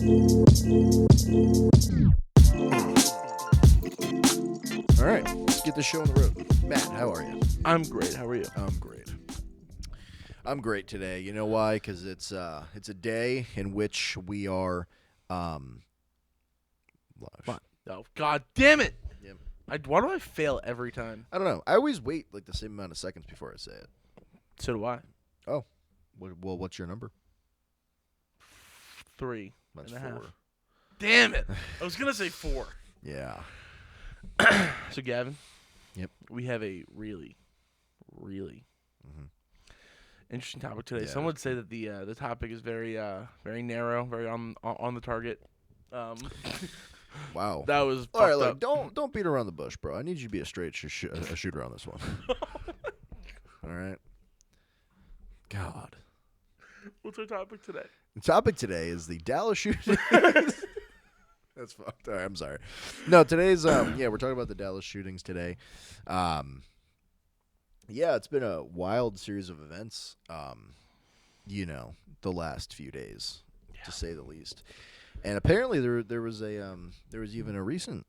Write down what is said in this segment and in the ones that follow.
All right, let's get this show on the road. Matt, how are you? I'm great. How are you? I'm great. I'm great today. You know why? Because it's a day in which we are live. What? Oh, God damn it! Yep. Why do I fail every time? I don't know. I always wait like the same amount of seconds before I say it. So do I. Oh, well, what's your number? 3 That's and a 4. half. Damn it! I was gonna say 4. Yeah. So Gavin. Yep. We have a really interesting topic today. Yeah. Some would say that the topic is very narrow, very on the target. Wow. That was All right, fucked like up. don't beat around the bush, bro. I need you to be a straight shooter on this one. All right. God. What's our topic today? The topic today is the Dallas shooting. That's fucked. All right, I'm sorry. No, today's we're talking about the Dallas shootings today. Yeah, it's been a wild series of events. The last few days, to say the least. And apparently there was even a recent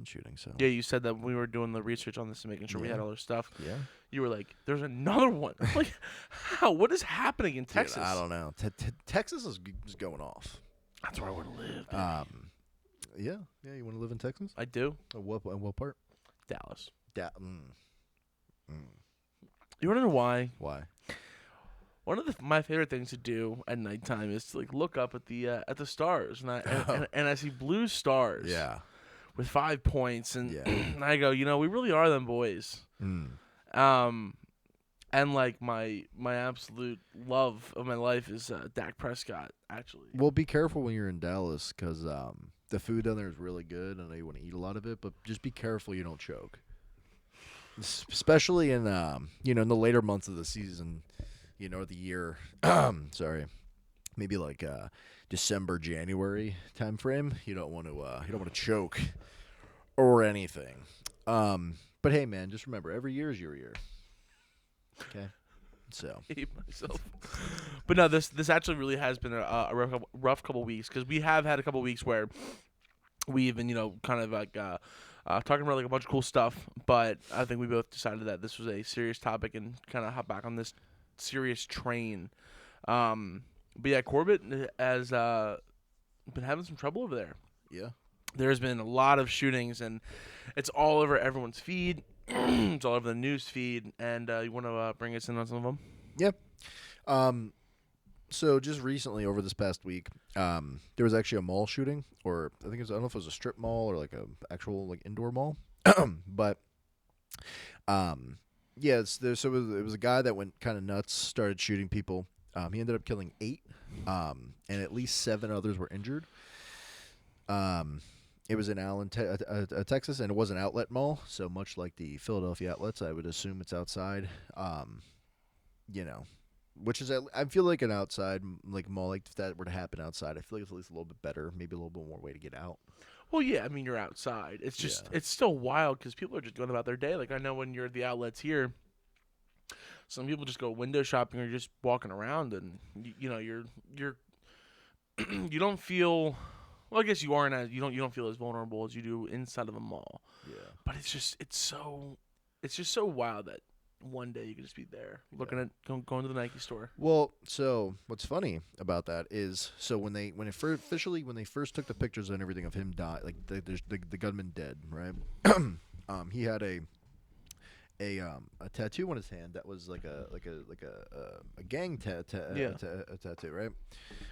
shooting. So Yeah, you said that when we were doing the research on this and making sure we had all our stuff. Yeah. You were like, "There's another one." I'm like, how? What is happening in Texas? Dude, I don't know. Texas is going off. That's where I want to live. Yeah. You want to live in Texas? I do. What part? Dallas. Mm. You want to know why? Why? One of my favorite things to do at nighttime is to like look up at the stars, and I see blue stars. Yeah. With 5 points, and, Yeah. and I go, we really are them boys. And like my absolute love of my life is Dak Prescott, actually. Well, be careful when you're in Dallas because the food down there is really good. I know you want to eat a lot of it, but just be careful you don't choke. Especially in in the later months of the season, or the year. Sorry, maybe like December, January time frame. You don't want to choke or anything. But hey, man, just remember, every year is your year. Okay, so Hate myself. But no, this actually really has been a rough couple weeks because we have had a couple weeks where we've been kind of like talking about like a bunch of cool stuff. But I think we both decided that this was a serious topic and kind of hop back on this serious train. But yeah, Corbett has been having some trouble over there. yeah. There's been a lot of shootings, and it's all over everyone's feed. It's all over the news feed, and you want to bring us in on some of them? Yep. So just recently, over this past week, there was actually a mall shooting, or I don't know if it was a strip mall or like a actual like indoor mall, but it was a guy that went kind of nuts, started shooting people. He ended up killing 8, and at least 7 others were injured. It was in Allen, Texas, and it was an outlet mall. So much like the Philadelphia outlets, I would assume it's outside. Which is I feel like an outside like mall, like if that were to happen outside, I feel like it's at least a little bit better, maybe a little bit more way to get out. Well, yeah, I mean you're outside. It's just it's still wild because people are just going about their day. Like I know when you're at the outlets here, some people just go window shopping or just walking around, and you're you don't feel. Well, I guess you aren't as you don't feel as vulnerable as you do inside of a mall. Yeah. But it's just so wild that one day you could just be there looking at going to the Nike store. Well, so what's funny about that is when they first took the pictures and everything of him die, like the gunman dead, right? He had a tattoo on his hand that was like a gang tattoo, right?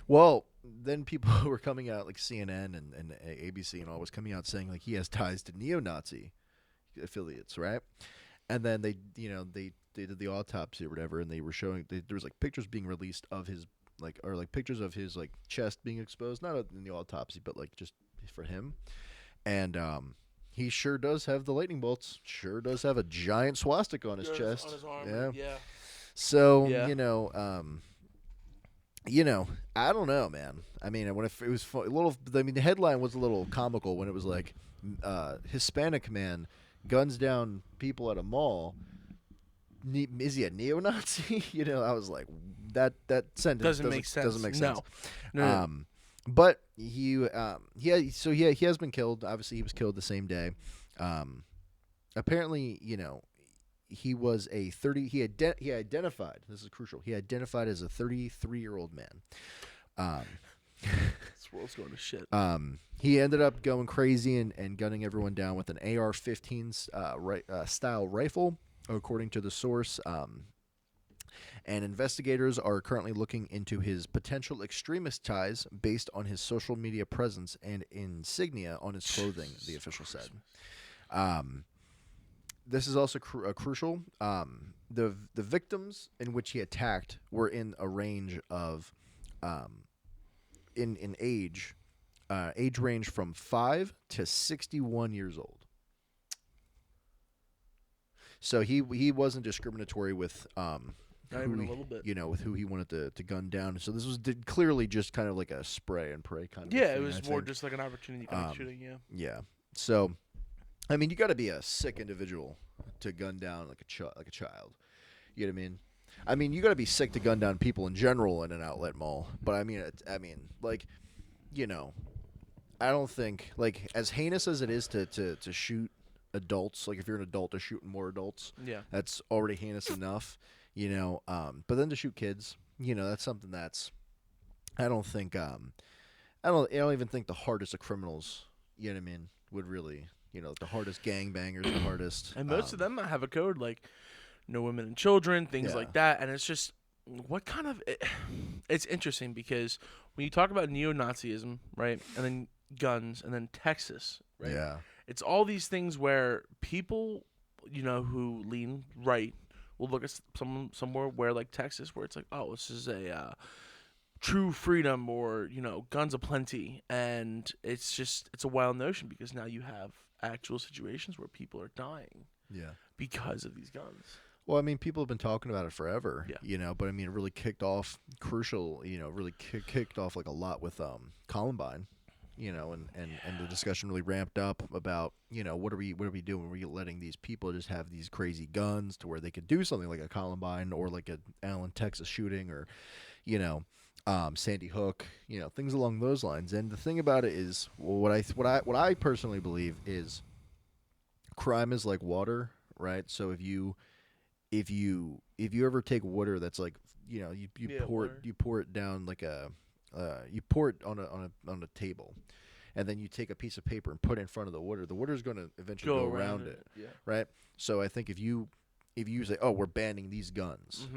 Well, then people were coming out like CNN and ABC and all was coming out saying like he has ties to neo-Nazi affiliates, right? And then they did the autopsy or whatever, and they were showing there was like pictures being released of his pictures of his like chest being exposed, not in the autopsy, but like just for him, and he sure does have the lightning bolts. Sure does have a giant swastika on his chest. On his arm. Yeah. So Yeah. I don't know, man. I mean, it was a little. I mean, the headline was a little comical when it was like, Hispanic man guns down people at a mall. Is he a neo-Nazi? I was like, that sentence Doesn't make sense. Doesn't make sense. No. But he has been killed. Obviously, he was killed the same day. Apparently, he was a 30. He identified. This is crucial. He identified as a 33-year-old man. This world's going to shit. He ended up going crazy and gunning everyone down with an AR-15 style rifle, according to the source. And investigators are currently looking into his potential extremist ties based on his social media presence and insignia on his clothing, the official said. This is also crucial. The victims in which he attacked were in a range of in age range from 5 to 61 years old. So he wasn't discriminatory with Not even a little bit. With who he wanted to gun down. So this was clearly just kind of like a spray and pray kind of thing, it was more just like an opportunity kind of shooting, Yeah. So, I mean, you got to be a sick individual to gun down like a child. You know what I mean? I mean, you got to be sick to gun down people in general in an outlet mall. But I mean, I don't think, like, as heinous as it is to shoot adults, like if you're an adult to shoot more adults, that's already heinous enough. But then to shoot kids, that's something that's, I don't even think the hardest of criminals, you know what I mean, would really, the hardest gangbangers, the hardest. And most of them have a code like no women and children, things like that. And it's just, what kind of, it's interesting because when you talk about neo-Nazism, right, and then guns, and then Texas, right? Yeah. It's all these things where people, who lean right, we'll look at somewhere where like Texas, where it's like, oh, this is a true freedom, or guns aplenty, and it's a wild notion because now you have actual situations where people are dying, because of these guns. Well, I mean, people have been talking about it forever, yeah. But I mean, it really kicked off kicked off like a lot with Columbine. And the discussion really ramped up about, what are we doing? We're letting these people just have these crazy guns to where they could do something like a Columbine or like a Allen, Texas shooting, or, Sandy Hook, things along those lines. And the thing about it is, what I personally believe is, crime is like water, right? So if you ever take water that's like, you pour it down like you pour it on a table, and then you take a piece of paper and put it in front of the water. The water is going to eventually go around it, right? So I think if you say, oh, we're banning these guns,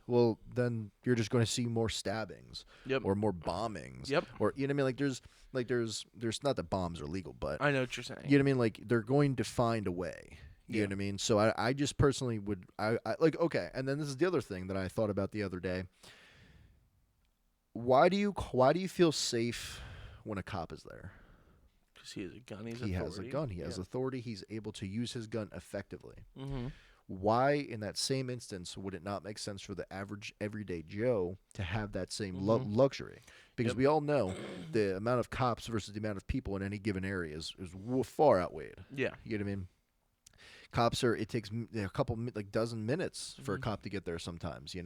well, then you're just going to see more stabbings, or more bombings, or you know what I mean? Like there's not that bombs are legal, but I know what you're saying. You know what I mean? Like they're going to find a way. You know what I mean? So I just personally would I like, okay, and then this is the other thing that I thought about the other day. Why do you feel safe when a cop is there? Because he has a gun. He has a gun. He has authority. He's able to use his gun effectively. Mm-hmm. Why, in that same instance, would it not make sense for the average everyday Joe to have that same luxury? Because we all know the amount of cops versus the amount of people in any given area is far outweighed. Yeah. You know what I mean? Cops it takes a couple, like dozen minutes for a cop to get there sometimes,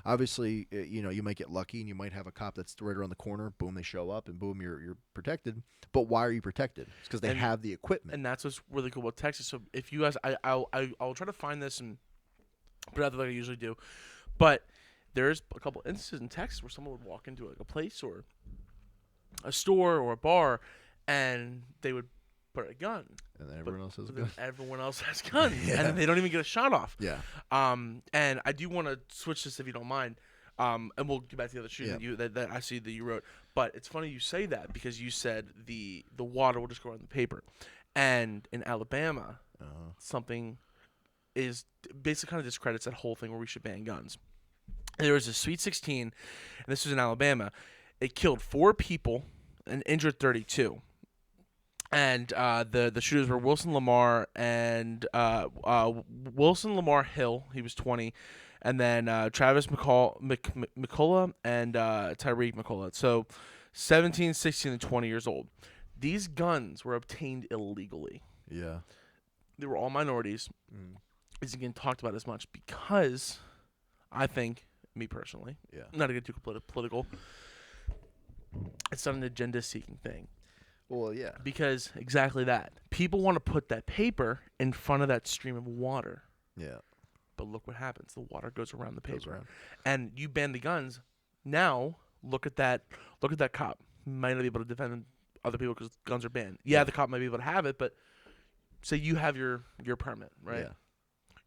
Obviously, you might get lucky and you might have a cop that's right around the corner. Boom, they show up and boom, you're protected. But why are you protected? It's because they have the equipment. And that's what's really cool about Texas. So if you guys, I'll try to find this and put it out there like I usually do. But there's a couple instances in Texas where someone would walk into like a place or a store or a bar and they would put a gun. And then everyone else has a gun. Everyone else has guns. And then they don't even get a shot off. Yeah. And I do want to switch this if you don't mind. And we'll get back to the other shooting that I see that you wrote. But it's funny you say that because you said the water will just go on the paper. And in Alabama, something is basically kind of discredits that whole thing where we should ban guns. And there was a Sweet 16, and this was in Alabama. It killed 4 people and injured 32. And the shooters were Wilson Lamar and Wilson Lamar Hill. He was 20, and then Travis McCullough and Tyreek McCullough. So 17, 16, and 20 years old. These guns were obtained illegally. Yeah. They were all minorities. Isn't getting talked about as much because I think, me personally, not to get too political, It's not an agenda-seeking thing. Well, yeah. Because exactly that. People want to put that paper in front of that stream of water. Yeah. But look what happens. The water goes around the paper. Goes around. And you ban the guns. Now, look at that cop. He might not be able to defend other people because guns are banned. Yeah, the cop might be able to have it, but say you have your permit, right? Yeah.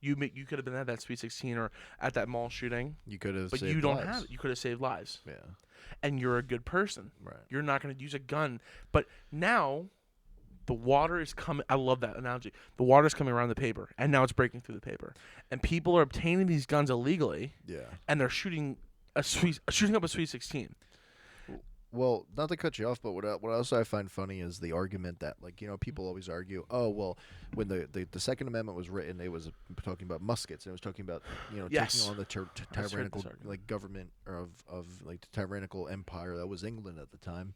You could have been at that Sweet 16 or at that mall shooting. You could have but saved you don't lives. have it. You could have saved lives. Yeah. And you're a good person. Right. You're not going to use a gun. But now the water is coming. I love that analogy. The water is coming around the paper, and now it's breaking through the paper. And people are obtaining these guns illegally. Yeah. And they're shooting up a Sweet 16. Well, not to cut you off, but what else I find funny is the argument that, like, people always argue, oh, well, when the Second Amendment was written, it was talking about muskets, and it was talking about, Yes. taking on the tyrannical, like, government of like the tyrannical empire that was England at the time.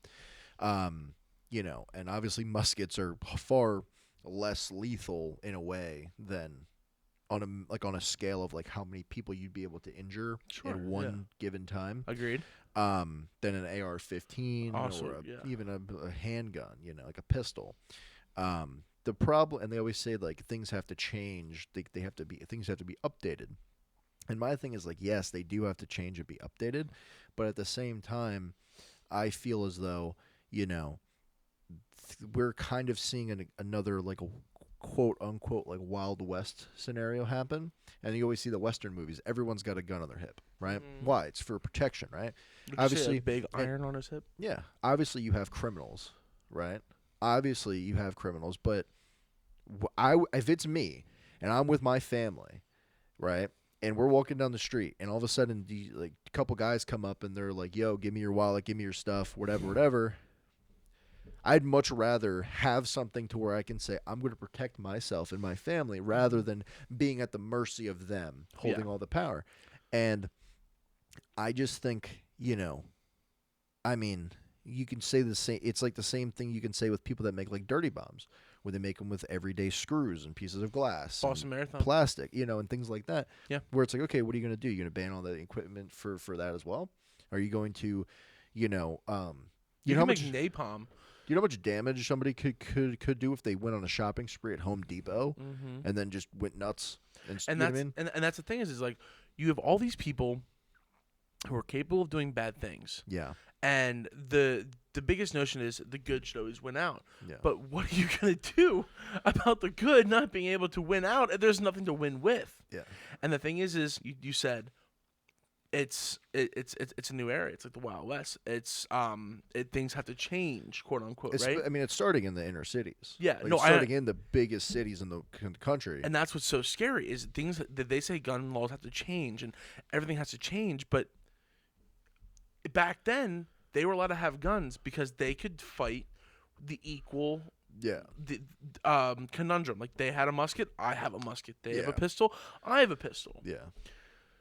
And obviously muskets are far less lethal in a way than on a scale of like how many people you'd be able to injure in one given time. Agreed. Than an AR-15 Also, or even a handgun, like a pistol. The problem, and they always say like things have to change. Things have to be updated. And my thing is like, yes, they do have to change and be updated, but at the same time, I feel as though we're kind of seeing another like a quote unquote like Wild West scenario happen. And you always see the Western movies. Everyone's got a gun on their hip, right? Why? It's for protection, right? Obviously, a big iron on his hip. Yeah. Obviously, you have criminals, right? Obviously, you have criminals, but if it's me and I'm with my family, right, and we're walking down the street, and all of a sudden, a couple guys come up and they're like, "Yo, give me your wallet, give me your stuff, whatever." I'd much rather have something to where I can say I'm going to protect myself and my family rather than being at the mercy of them holding all the power. And I just think, I mean, you can say the same. It's like the same thing you can say with people that make like dirty bombs, where they make them with everyday screws and pieces of glass, Boston Marathon, plastic, and things like that. Yeah. Where it's like, okay, what are you going to do? You're going to ban all the equipment for that as well? Are you going to, you know how much napalm? Do you know how much damage somebody could do if they went on a shopping spree at Home Depot and then just went nuts? And that's and that's the thing is like you have all these people who are capable of doing bad things. Yeah. And the biggest notion is the good should always win out. Yeah. But what are you gonna do about the good not being able to win out? And there's nothing to win with. Yeah. And the thing is you said it's a new area. It's like the Wild West. It's things have to change, quote unquote, right? I mean, it's starting in the inner cities. Yeah, like it's starting in the biggest cities in the country. And that's what's so scary is things that they say gun laws have to change and everything has to change. But back then, they were allowed to have guns because they could fight the equal. Yeah. The conundrum. Like they had a musket, I have a musket. They have a Yeah. pistol, I have a pistol. Yeah.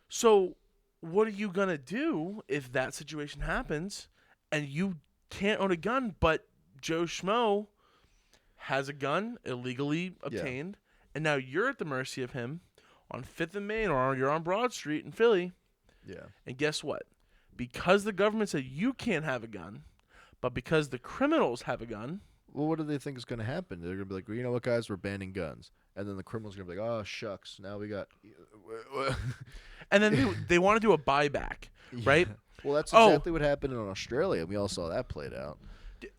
So what are you gonna do if that situation happens and you can't own a gun, but Joe Schmo has a gun illegally obtained, and now you're at the mercy of him on 5th and Main, or you're on Broad Street in Philly. Yeah. And guess what? Because the government said you can't have a gun, but because the criminals have a gun. Well, what do they think is going to happen? They're going to be like, well, you know what, guys, we're banning guns. And then the criminals are going to be like, oh, shucks, now we got... And then they want to do a buyback, right? Well, that's exactly what happened in Australia. We all saw that played out.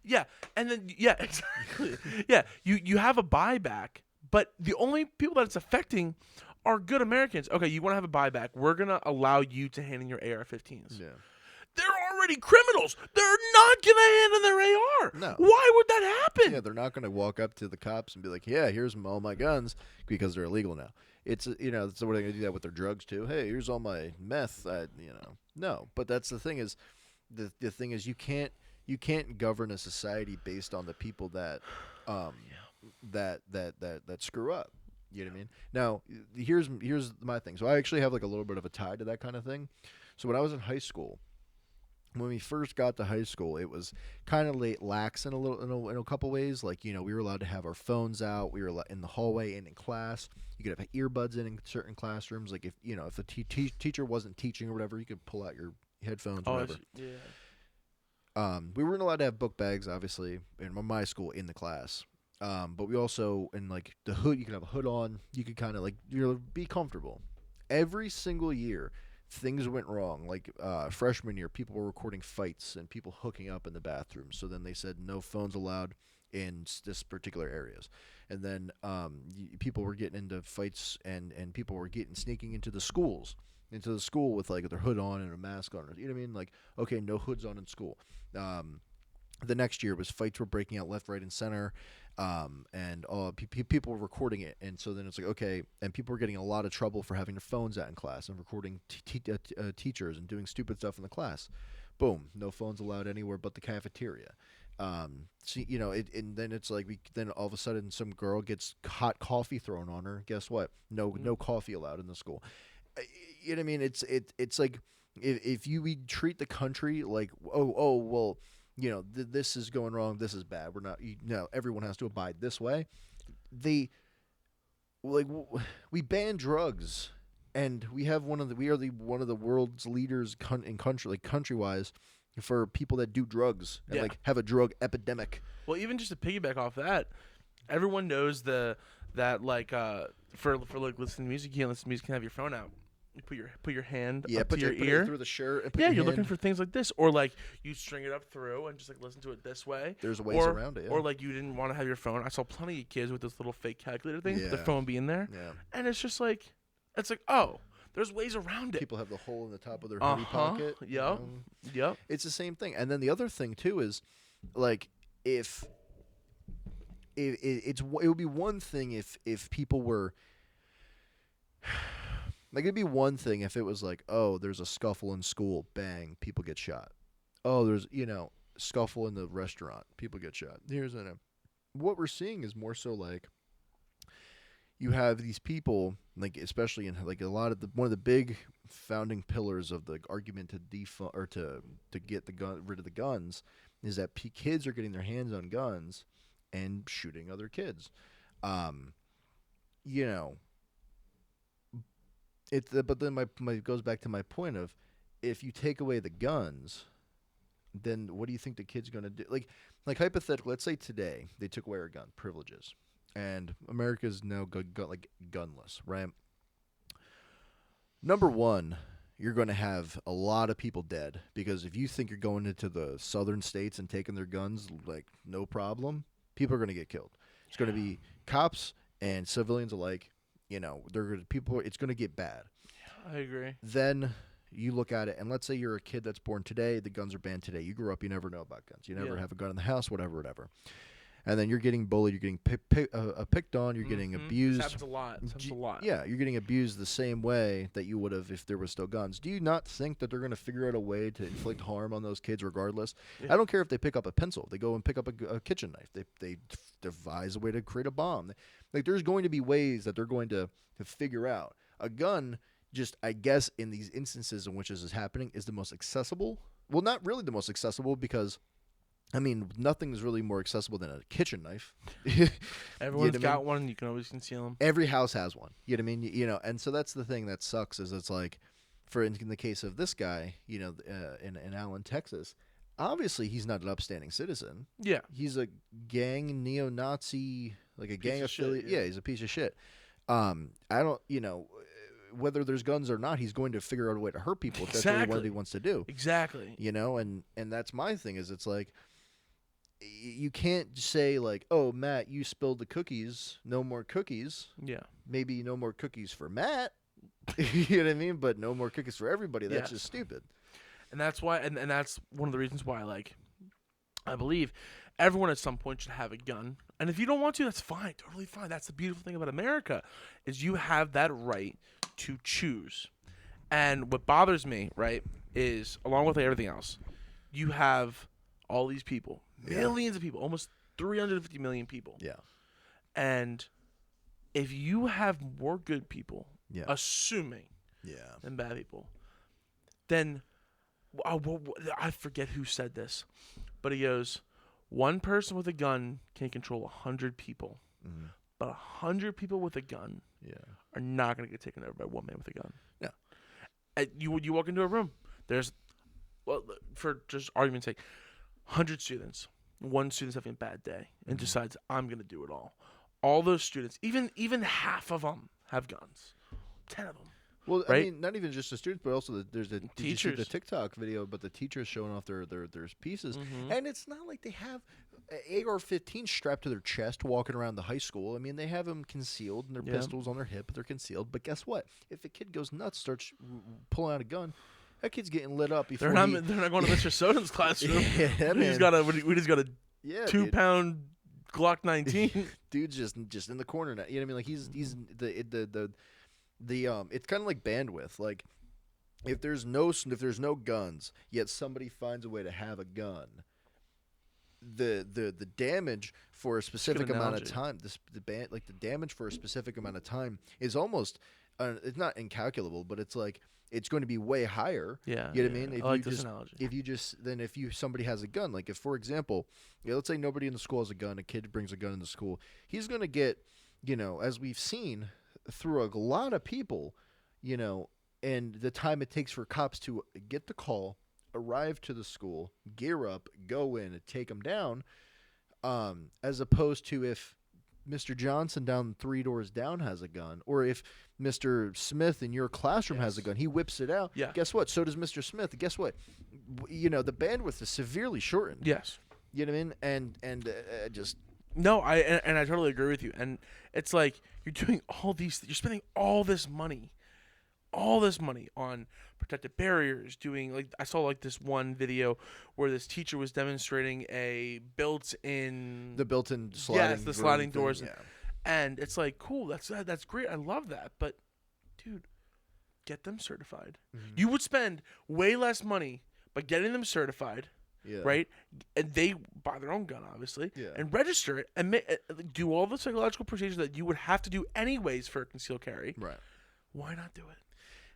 Yeah, and then, exactly. Yeah, you have a buyback, but the only people that it's affecting are good Americans. Okay, you want to have a buyback. We're going to allow you to hand in your AR-15s. Yeah. They're already criminals. They're not going to hand in their AR. No. Why would that happen? Yeah, they're not going to walk up to the cops and be like, yeah, here's all my guns, because they're illegal now. It's, so what are they going to do that with their drugs too? Hey, here's all my meth. No. But that's the thing is, the thing is you can't govern a society based on the people that that screw up. You know what I mean? Now, here's my thing. So I actually have like a little bit of a tie to that kind of thing. So when I was in high school, when we first got to high school, it was kind of lax in a couple ways. Like, we were allowed to have our phones out. We were in the hallway and in class. You could have earbuds in certain classrooms. Like if the teacher wasn't teaching or whatever, you could pull out your headphones or whatever. we weren't allowed to have book bags, obviously, in my school in the class. But we also, in like the hood, you could have a hood on. You could kind of like be comfortable. Every single year, things went wrong. Like freshman year, people were recording fights and people hooking up in the bathroom. So then they said no phones allowed in this particular areas. And then people were getting into fights and people were sneaking into the schools. Into the school with like their hood on and a mask on. You know what I mean? Like, okay, no hoods on in school. The next year was fights were breaking out left, right, and center, and people were recording it. And so then it's like, okay, and people were getting a lot of trouble for having their phones out in class and recording teachers and doing stupid stuff in the class. Boom, no phones allowed anywhere but the cafeteria. So, and then it's like then all of a sudden some girl gets hot coffee thrown on her. Guess what? No coffee allowed in the school. You know what I mean? It's like if we treat the country like well, this is going wrong, this is bad. We're not everyone has to abide this way. We ban drugs, and we have one of the world's leaders in country countrywise for people that do drugs and like have a drug epidemic. Well, even just to piggyback off that, everyone knows for like listening to music, you can't listen to music, you can have your phone out. You put your hand up to your ear. It through the shirt. And you're looking for things like this, or like you string it up through and just like listen to it this way. There's ways around it. Yeah. Or like you didn't want to have your phone. I saw plenty of kids with this little fake calculator thing, with their phone being there. Yeah. And it's just like, oh, there's ways around it. People have the hole in the top of their hoodie pocket. Yep. It's the same thing. And then the other thing too is, like, it would be one thing if people were. Like, it'd be one thing if it was like, oh, there's a scuffle in school, bang, people get shot. Oh, there's, scuffle in the restaurant, people get shot. What we're seeing is more so like you have these people, like, especially in like one of the big founding pillars of the argument to defund or to get rid of the guns is that kids are getting their hands on guns and shooting other kids. But then my goes back to my point of, if you take away the guns, then what do you think the kid's gonna do? Like hypothetically, let's say today they took away our gun privileges, and America's now gunless, right? Number one, you're going to have a lot of people dead, because if you think you're going into the southern states and taking their guns, like, no problem, people are going to get killed. It's going to be cops and civilians alike. It's going to get bad. Yeah, I agree. Then you look at it, and let's say you're a kid that's born today. The guns are banned today. You grew up, you never know about guns. You never have a gun in the house, whatever. And then you're getting bullied. You're getting picked on. You're getting abused. This happens a lot. Yeah, you're getting abused the same way that you would have if there were still guns. Do you not think that they're going to figure out a way to inflict harm on those kids regardless? Yeah. I don't care if they pick up a pencil. They go and pick up a kitchen knife. They devise a way to create a bomb. Like, there's going to be ways that they're going to figure out. A gun, just, I guess, in these instances in which this is happening, is the most accessible. Well, not really the most accessible, because, I mean, nothing's really more accessible than a kitchen knife. Everyone's got one. You can always conceal them. Every house has one. You know what I mean? And so that's the thing that sucks, is it's like, in the case of this guy, in Allen, Texas, obviously he's not an upstanding citizen. Yeah. He's a gang neo-Nazi, like a gang affiliate. Yeah, he's a piece of shit. I don't, whether there's guns or not, he's going to figure out a way to hurt people if that's really what he wants to do. Exactly. And that's my thing, is it's like, you can't say like, oh, Matt, you spilled the cookies, no more cookies. Yeah. Maybe no more cookies for Matt. You know what I mean? But no more cookies for everybody. That's just stupid. And that's why, and that's one of the reasons why, like, I believe everyone at some point should have a gun. And if you don't want to, that's fine. Totally fine. That's the beautiful thing about America, is you have that right to choose. And what bothers me, right, is, along with everything else, you have all these people, millions of people, almost 350 million people. Yeah. And if you have more good people, assuming, than bad people, then I forget who said this, but he goes, one person with a gun can control 100 people, but 100 people with a gun are not going to get taken over by one man with a gun. Yeah. You walk into a room, there's, well, for just argument's sake, 100 students. One student's having a bad day and decides, I'm going to do it all. All those students, even half of them have guns. 10 of them. Well, right? I mean, not even just the students, but also there's the teachers. Did you see the TikTok video, but the teachers showing off their pieces, and it's not like they have AR-15 strapped to their chest walking around the high school. I mean, they have them concealed and their pistols on their hip. They're concealed. But guess what? If a kid goes nuts, starts pulling out a gun, that kid's getting lit up before they're not going to Mr. Soden's classroom. Yeah, we just got a 2-pound Glock 19. Dude's just in the corner now. You know what I mean? Like he's it's kind of like bandwidth. Like if there's no guns, yet somebody finds a way to have a gun, the damage for a specific amount of time, the damage for a specific amount of time is almost it's not incalculable, but it's like it's going to be way higher. Yeah, you know what I mean? If I like this analogy. If somebody has a gun, like if for example, let's say nobody in the school has a gun, a kid brings a gun into school, he's going to get, as we've seen through a lot of people, and the time it takes for cops to get the call, arrive to the school, gear up, go in, and take them down, as opposed to if Mr. Johnson down 3 doors down has a gun, or if Mr. Smith in your classroom has a gun, he whips it out. Yeah. Guess what? So does Mr. Smith. Guess what? The bandwidth is severely shortened. Yes. You know what I mean? And just. No, I totally agree with you. And it's like you're doing you're spending all this money on protective barriers, doing like I saw like this one video where this teacher was demonstrating the built-in sliding doors. Yeah. And it's like, cool, that's great. I love that. But dude, get them certified. Mm-hmm. You would spend way less money by getting them certified. Yeah. Right? And they buy their own gun, obviously, and register it and do all the psychological procedures that you would have to do anyways for a concealed carry. Right. Why not do it?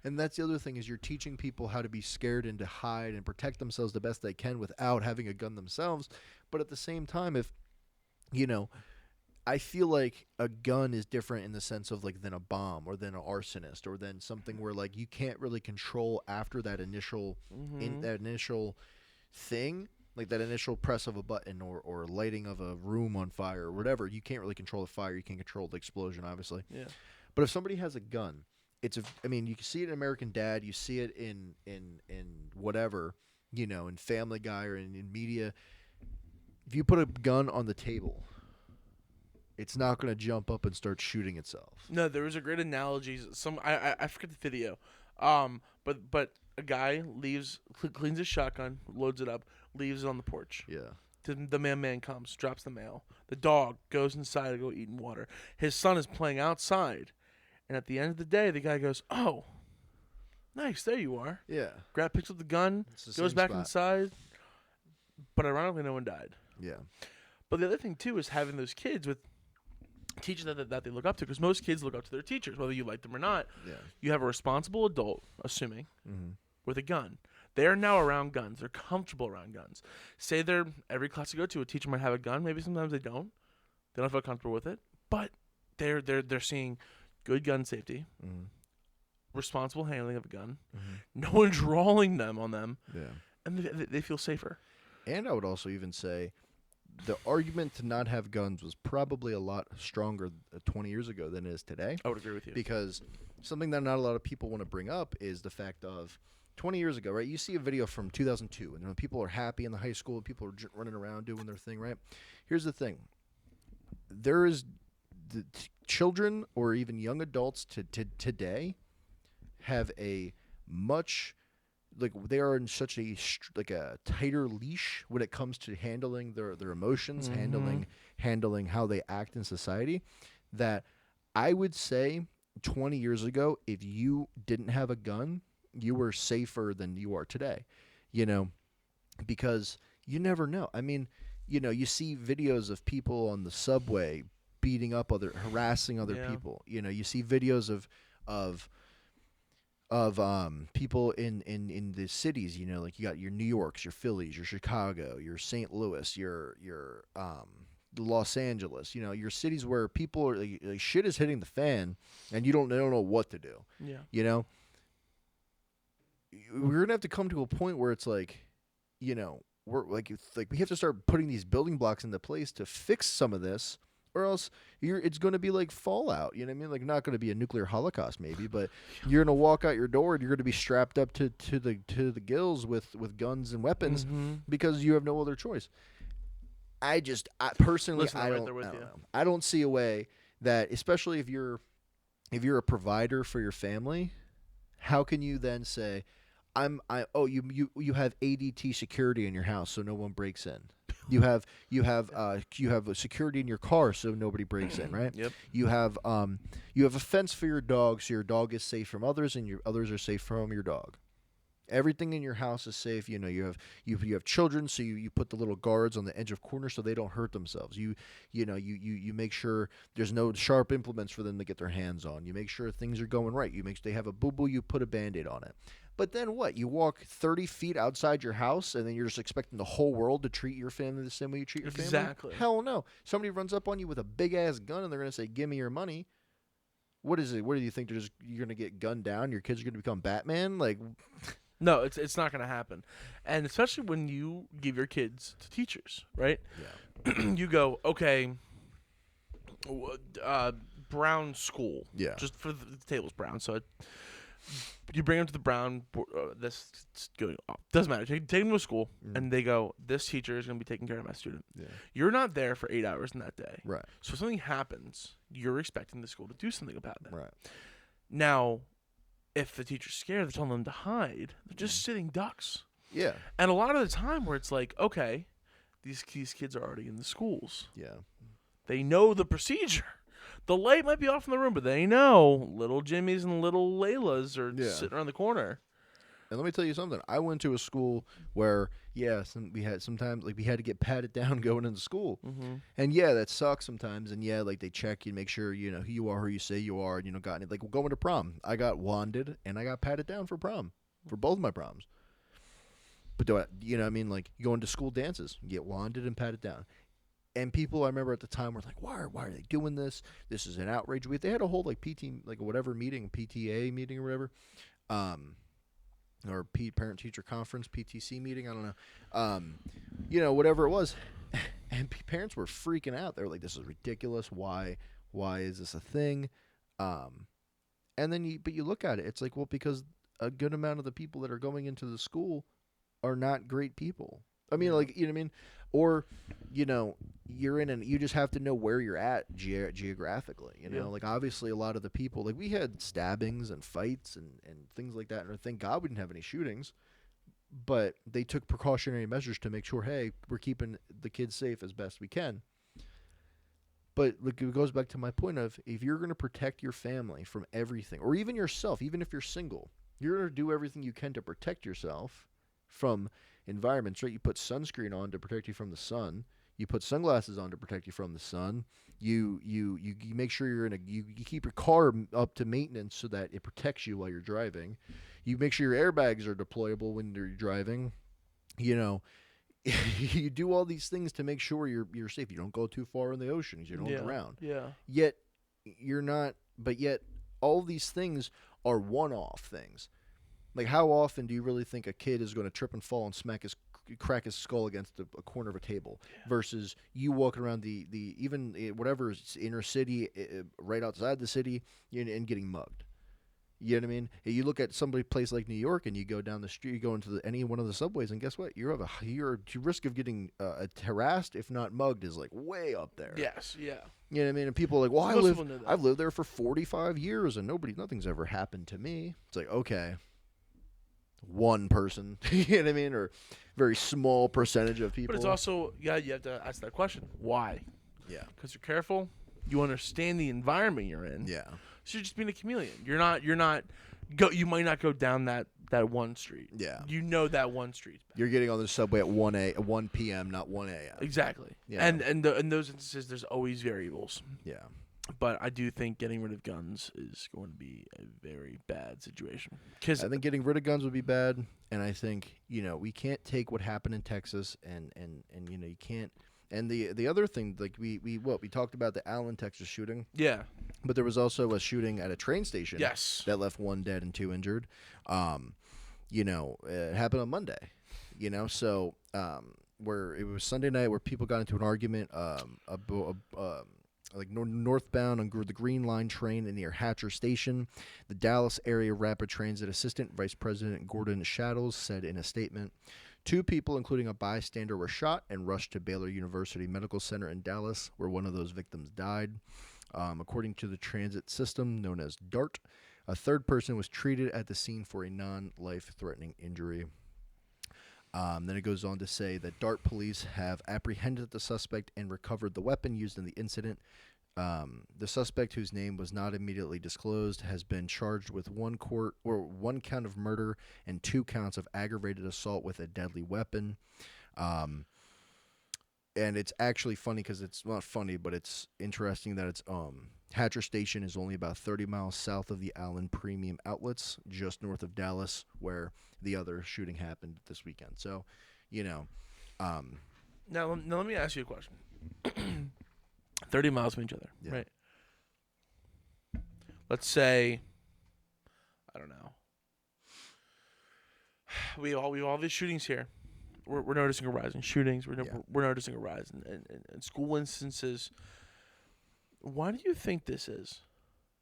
And that's the other thing is you're teaching people how to be scared and to hide and protect themselves the best they can without having a gun themselves. But at the same time, if, I feel like a gun is different in the sense of like than a bomb or than an arsonist or than something where like you can't really control after that initial thing, like that initial press of a button or lighting of a room on fire or whatever. You can't really control the fire. You can't control the explosion, obviously. Yeah. But if somebody has a gun, you can see it in American Dad. You see it in whatever, in Family Guy or in media. If you put a gun on the table, it's not going to jump up and start shooting itself. No, there was a great analogy. I forget the video. But a guy cleans his shotgun, loads it up, leaves it on the porch. Yeah. The mailman comes, drops the mail. The dog goes inside to go eat water. His son is playing outside. And at the end of the day, the guy goes, "Oh, nice, there you are." Yeah. Picks up the gun, goes back inside. But ironically, no one died. Yeah. But the other thing, too, is having those kids with teachers that they look up to. Because most kids look up to their teachers, whether you like them or not. Yeah. You have a responsible adult, assuming, with a gun. They're now around guns. They're comfortable around guns. Say every class you go to, a teacher might have a gun. Maybe sometimes they don't. They don't feel comfortable with it. But they're seeing good gun safety, responsible handling of a gun. No one drawing them on them. Yeah. And they feel safer. And I would also even say the argument to not have guns was probably a lot stronger 20 years ago than it is today. I would agree with you. Because something that not a lot of people want to bring up is the fact of 20 years ago, right? You see a video from 2002, and when people are happy in the high school, people are running around doing their thing, right? Here's the thing. There is the children or even young adults today have a much they are in such a tighter leash when it comes to handling their emotions, handling how they act in society, that I would say 20 years ago, if you didn't have a gun, you were safer than you are today, because you never know. I mean, you see videos of people on the subway beating up harassing other people. You see videos of people in the cities, like you got your New Yorks, your Phillies, your Chicago, your St. Louis, your Los Angeles, your cities where people are like shit is hitting the fan and they don't know what to do. Yeah. We're going to have to come to a point where it's like, we have to start putting these building blocks into place to fix some of this, or else it's going to be like Fallout. You know what I mean? Like, not going to be a nuclear holocaust maybe, but you're going to walk out your door and you're going to be strapped up to the gills with guns and weapons because you have no other choice. I personally, Listen, I don't know. I don't see a way that, especially if you're a provider for your family, how can you then say, you have ADT security in your house so no one breaks in. You have a security in your car so nobody breaks in, right? Yep. You have a fence for your dog so your dog is safe from others and your others are safe from your dog. Everything in your house is safe. You know, you have children, so you put the little guards on the edge of corners so they don't hurt themselves. You make sure there's no sharp implements for them to get their hands on. You make sure things are going right. You make sure they have a boo-boo, you put a Band-Aid on it. But then what? You walk 30 feet outside your house, and then you're just expecting the whole world to treat your family the same way you treat your family? Exactly. Hell no. Somebody runs up on you with a big-ass gun, and they're going to say, give me your money. What is it? What do you think? You're going to get gunned down? Your kids are going to become Batman? Like... No, it's not going to happen. And especially when you give your kids to teachers, right? Yeah. You go, okay, Brown school. Yeah. Just for the table's Brown. So you bring them to the Brown, this going off. Doesn't matter. Take them to school, and they go, this teacher is going to be taking care of my student. Yeah. You're not there for 8 hours in that day. Right. So if something happens, you're expecting the school to do something about that. Right. Now, if the teacher's scared, they're telling them to hide. They're just sitting ducks. Yeah. And a lot of the time where it's like, okay, these kids are already in the schools. Yeah. They know the procedure. The light might be off in the room, but they know little Jimmys and little Laylas are sitting around the corner. And let me tell you something. I went to a school where, we had to get patted down going into school. Mm-hmm. And that sucks sometimes. And they check you, make sure you know who you are, who you say you are, and got it. Like going to prom, I got wanded and I got patted down for prom, for both my proms. But you know what I mean? Like, you go into school dances, you get wanded and patted down. And people, I remember at the time, were like, why are they doing this? This is an outrage. They had a whole whatever meeting, PTA meeting or whatever. Or parent-teacher conference, PTC meeting, I don't know. Whatever it was. And parents were freaking out. They were like, this is ridiculous. Why is this a thing? And then you look at it. It's like, well, because a good amount of the people that are going into the school are not great people. I mean, like, you know what I mean? Or, you just have to know where you're at geographically, Like, obviously a lot of the people, like, we had stabbings and fights and things like that, and thank God we didn't have any shootings, but they took precautionary measures to make sure, hey, we're keeping the kids safe as best we can. But look, it goes back to my point of, if you're going to protect your family from everything, or even yourself, even if you're single, you're going to do everything you can to protect yourself from environments, right? You put sunscreen on to protect you from the sun. You put sunglasses on to protect you from the sun. You make sure you keep your car up to maintenance so that it protects you while you're driving. You make sure your airbags are deployable when you're driving. You do all these things to make sure you're safe. You don't go too far in the oceans. You don't drown. Yeah. Yet you're not. But yet all these things are one-off things. Like, how often do you really think a kid is going to trip and fall and crack his skull against a corner of a table versus you walking around the even whatever inner city, right outside the city, and getting mugged? You know what I mean? You look at place like New York, and you go down the street, you go into any one of the subways, and guess what? Your risk of getting harassed, if not mugged, is like way up there. Yes, yeah. You know what I mean? And people are like, well, I've lived there for 45 years, and nothing's ever happened to me. It's like, okay. One person, you know what I mean, or very small percentage of people. But it's also, you have to ask that question. Why? Yeah. Because you're careful. You understand the environment you're in. Yeah. So you're just being a chameleon. You might not go down that one street. Yeah. You know that one street. You're getting on the subway at 1 p.m., not 1 a.m. Exactly. Yeah. And in those instances, there's always variables. Yeah. But I do think getting rid of guns is going to be a very bad situation. I think getting rid of guns would be bad, and I think we can't take what happened in Texas, and you can't. And the other thing, like we talked about the Allen, Texas shooting. Yeah. But there was also a shooting at a train station. Yes. That left 1 dead and 2 injured. It happened on Monday. So where it was Sunday night where people got into an argument like northbound on the Green Line train near Hatcher Station. The Dallas Area Rapid Transit Assistant Vice President Gordon Shaddles said in a statement, 2 people, including a bystander, were shot and rushed to Baylor University Medical Center in Dallas, where one of those victims died. According to the transit system known as DART, a third person was treated at the scene for a non-life-threatening injury. Then it goes on to say that DART police have apprehended the suspect and recovered the weapon used in the incident. The suspect, whose name was not immediately disclosed, has been charged with 1 count of murder and 2 counts of aggravated assault with a deadly weapon. And it's actually funny because it's not funny, but it's interesting that it's Hatcher Station is only about 30 miles south of the Allen Premium Outlets, just north of Dallas, where the other shooting happened this weekend. So, Now let me ask you a question. 30 miles from each other, yeah. Right? Let's say, I don't know. We have all these shootings here. We're noticing a rise in shootings. We're noticing a rise in school instances. Why do you think this is?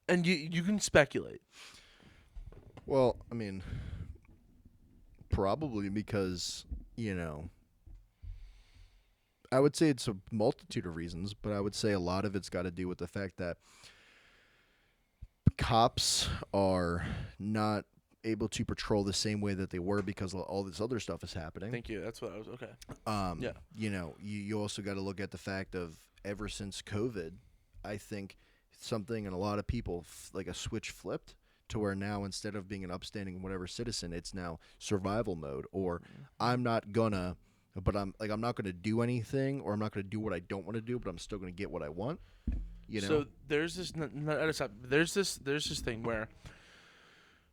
And you can speculate. Well, I mean, probably because, I would say it's a multitude of reasons, but I would say a lot of it's got to do with the fact that cops are not able to patrol the same way that they were because all this other stuff is happening. Thank you. That's what I was okay. Yeah. You also got to look at the fact of ever since COVID, I think something and a lot of people like a switch flipped to where now instead of being an upstanding whatever citizen, it's now survival mode or I'm not gonna do anything or I'm not gonna do what I don't want to do, but I'm still gonna get what I want. So there's this thing where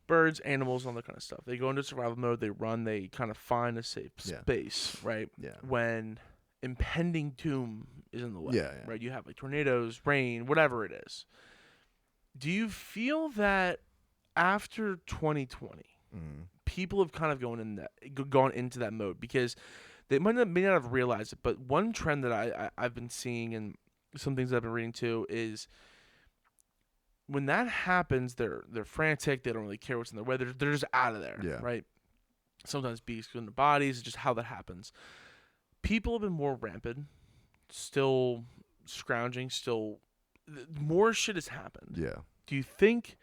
birds, animals, all that kind of stuff. They go into survival mode. They run. They kind of find a safe space, right? Yeah. When impending doom is in the way, yeah. right? You have like tornadoes, rain, whatever it is. Do you feel that after 2020, people have kind of gone into that mode because they may not have realized it, but one trend that I've been seeing and some things I've been reading too is when that happens, they're frantic. They don't really care what's in their way. They're just out of there, right? Sometimes bees go in their bodies. It's just how that happens. People have been more rampant, still scrounging, still more shit has happened. Yeah. Do you think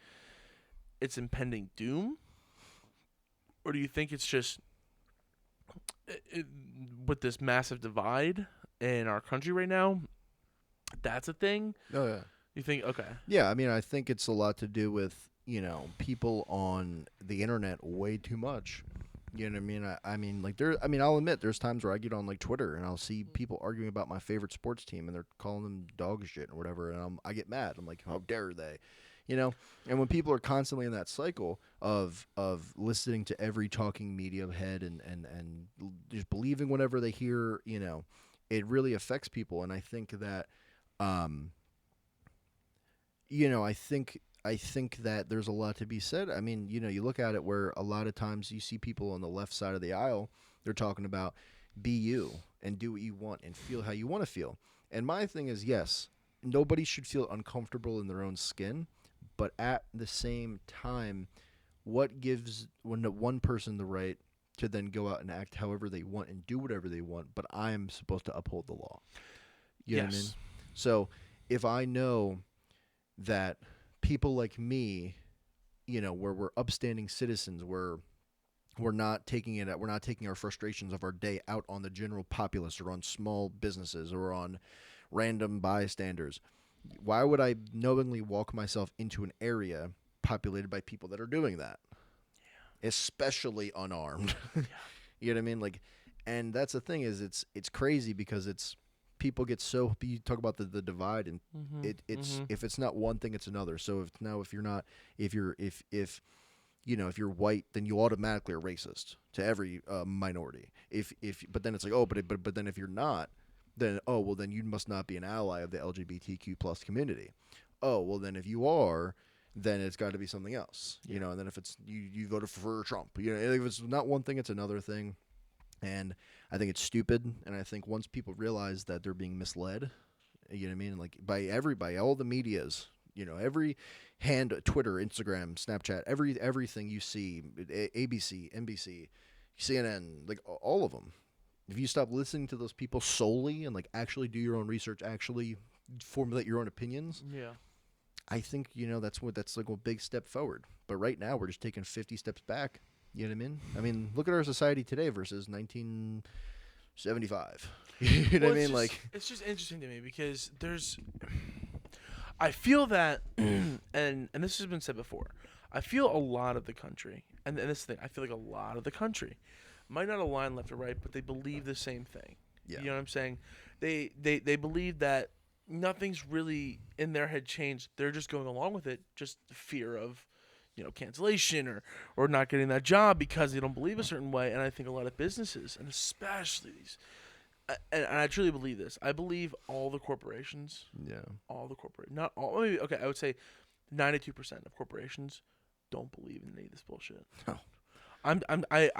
it's impending doom, or do you think it's just with this massive divide in our country right now? That's a thing. Oh yeah. You think okay? Yeah, I mean, I think it's a lot to do with people on the internet way too much. You know what I mean? I'll admit there's times where I get on like Twitter and I'll see people arguing about my favorite sports team and they're calling them dog shit or whatever, and I get mad. I'm like, how dare they? And when people are constantly in that cycle of listening to every talking media head and just believing whatever they hear, it really affects people. And I think that, I think that there's a lot to be said. I mean, you look at it where a lot of times you see people on the left side of the aisle, they're talking about be you and do what you want and feel how you want to feel. And my thing is, yes, nobody should feel uncomfortable in their own skin. But at the same time, what gives one person the right to then go out and act however they want and do whatever they want, but I am supposed to uphold the law? You know what I mean? So if I know that people like me, where we're upstanding citizens, we're not taking our frustrations of our day out on the general populace or on small businesses or on random bystanders. Why would I knowingly walk myself into an area populated by people that are doing that? Yeah. Especially unarmed. Yeah. You know what I mean? And that's the thing is it's crazy because people get so you talk about the divide and if it's not one thing, it's another. So if you're white, then you automatically are racist to every minority. But then it's like, but then if you're not, then then you must not be an ally of the LGBTQ plus community. Oh, well then if you are, then it's got to be something else, And then if it's you voted for Trump, if it's not one thing, it's another thing. And I think it's stupid. And I think once people realize that they're being misled, you know what I mean? Like by all the medias, every Twitter, Instagram, Snapchat, everything you see, ABC, NBC, CNN, like all of them. If you stop listening to those people solely and like actually do your own research, actually formulate your own opinions, Yeah. I think that's like a big step forward. But right now we're just taking 50 steps back. You know what I mean? I mean, look at our society today versus 1975. You know what I mean? It's just interesting to me because I feel that, and this has been said before, I feel a lot of the country, and this thing, I feel like a lot of the country might not align left or right, but they believe the same thing. Yeah. You know what I'm saying? They believe that nothing's really in their head changed. They're just going along with it, just fear of, cancellation or not getting that job because they don't believe a certain way. And I think a lot of businesses, and especially these, and I truly believe this. I believe all the corporations. Yeah. All the not all. Maybe, okay, I would say 92% of corporations don't believe in any of this bullshit. No. I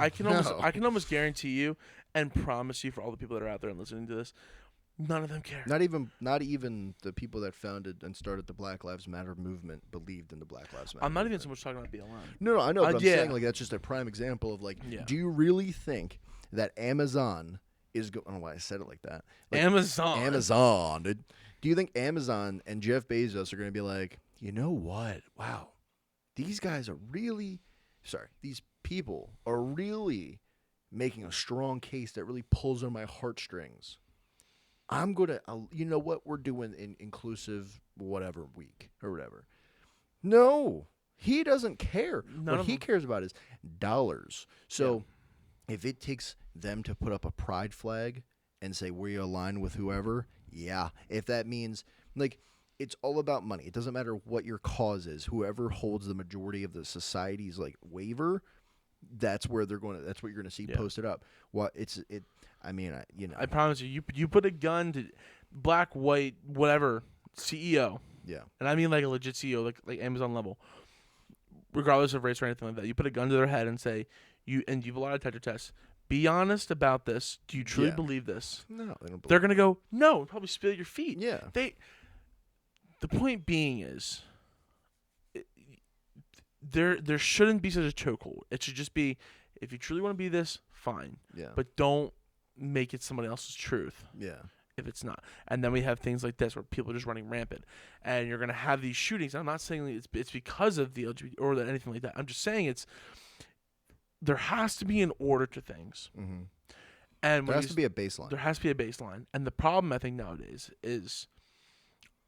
can almost guarantee you and promise you for all the people that are out there and listening to this, none of them care. Not even the people that founded and started the Black Lives Matter movement believed in the Black Lives Matter. I'm not movement. even so much talking about BLM. No, I know, but I'm saying like that's just a prime example of like, do you really think that Amazon is I don't know why I said it like that. Like, Amazon. Dude. Do you think Amazon and Jeff Bezos are going to be like, you know what? Wow, these people are really making a strong case that really pulls on my heartstrings. I'm going to, you know what we're doing in inclusive whatever week or whatever. No, he doesn't care. What he cares about is dollars. So if it takes them to put up a pride flag and say we align with whoever, yeah. If that means, like, it's all about money. It doesn't matter what your cause is. Whoever holds the majority of the society's, like, waiver, that's where they're going to, that's what you're going to see posted up. I promise you put a gun to black, white, whatever, CEO. Yeah. And I mean like a legit CEO, like Amazon level. Regardless of race or anything like that. You put a gun to their head and say, you have a lot of Tetra tests. Be honest about this. Do you truly believe this? No, they don't believe They're going to go, no, and probably spill at your feet. Yeah. The point being is, there shouldn't be such a chokehold. It should just be, if you truly want to be this, fine. Yeah. But don't make it somebody else's truth. Yeah. If it's not. And then we have things like this where people are just running rampant. And you're going to have these shootings. I'm not saying it's because of the LGBT or anything like that. I'm just saying there has to be an order to things. Mm-hmm. And there has to be a baseline. There has to be a baseline. And the problem, I think, nowadays is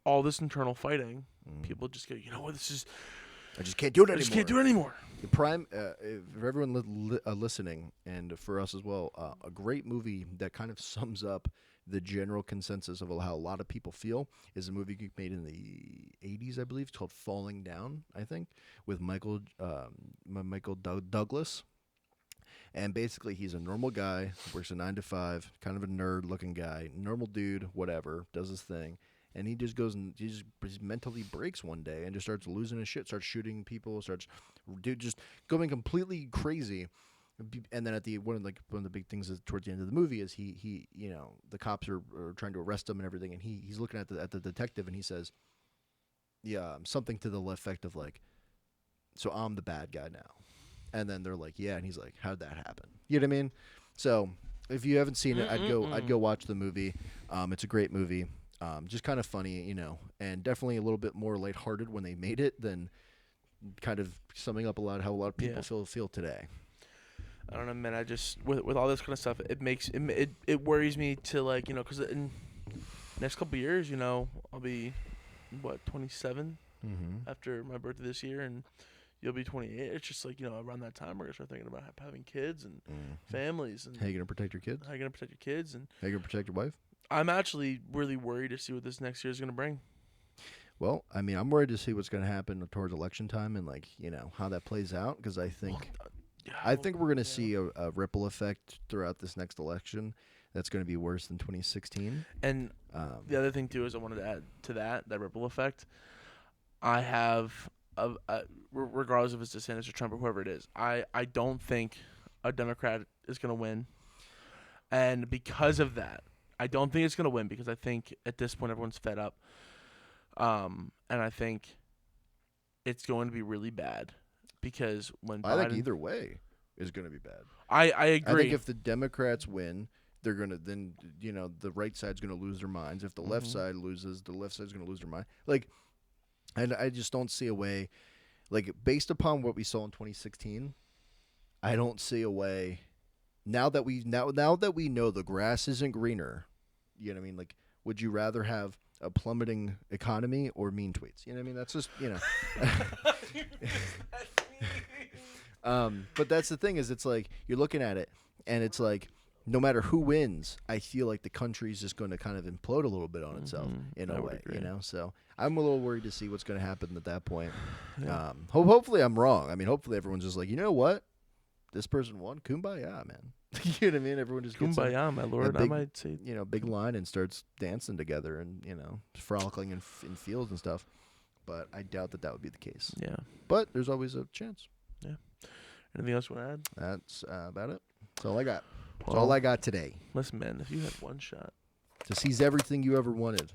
all this internal fighting. People just go, you know what, I just can't do it anymore. I just can't do it anymore. The prime, for everyone listening, and for us as well, a great movie that kind of sums up the general consensus of how a lot of people feel is a movie made in the 80s, I believe. It's called Falling Down, I think, with Michael Douglas. And basically, he's a normal guy, works a 9 to 5, kind of a nerd-looking guy, normal dude, whatever, does his thing. And he just goes and he just mentally breaks one day and just starts losing his shit, starts shooting people, just going completely crazy. And then one of the big things is towards the end of the movie is he the cops are trying to arrest him and everything, and he's looking at the detective and he says, something to the effect of like, so I'm the bad guy now. And then they're like, yeah, and he's like, how'd that happen? You know what I mean? So if you haven't seen it, I'd go watch the movie. It's a great movie. Just kind of funny, and definitely a little bit more lighthearted when they made it than kind of summing up how a lot of people feel today. I don't know, man. I just with all this kind of stuff, it worries me to because in next couple of years, I'll be 27 after my birthday this year, and you'll be 28. It's just around that time we're gonna start thinking about having kids and families and how you gonna protect your kids? How you gonna protect your kids and how you gonna protect your wife? I'm actually really worried to see what this next year is gonna bring. Well, I mean, I'm worried to see what's gonna happen towards election time and how that plays out, because I think we're gonna see a ripple effect throughout this next election that's gonna be worse than 2016. And the other thing too is I wanted to add to that ripple effect. I have regardless if it's DeSantis or Trump or whoever it is, I don't think a Democrat is gonna win. And because of that, I don't think it's going to win because I think at this point everyone's fed up. And I think it's going to be really bad because when I think either way is going to be bad. I agree. I think if the Democrats win, they're going to then, the right side's going to lose their minds. If the left side loses, the left side's going to lose their mind. Like, and I just don't see a way, like, based upon what we saw in 2016, I don't see a way. Now that we know the grass isn't greener, you know what I mean? Like, would you rather have a plummeting economy or mean tweets? You know what I mean? That's just, but that's the thing is, it's like you're looking at it, and it's like no matter who wins, I feel like the country's just going to kind of implode a little bit on itself in a way, So I'm a little worried to see what's going to happen at that point. Yeah. Hopefully I'm wrong. I mean, hopefully everyone's just like, you know what? This person won. Kumbaya, man. You know what I mean? Everyone just gets Kumbaya, my lord. big, I might say, big line and starts dancing together and frolicking in fields and stuff. But I doubt that would be the case. Yeah. But there's always a chance. Yeah. Anything else you want to add? That's about it. That's all I got. That's Well, all I got today. Listen, man, if you had one shot to seize everything you ever wanted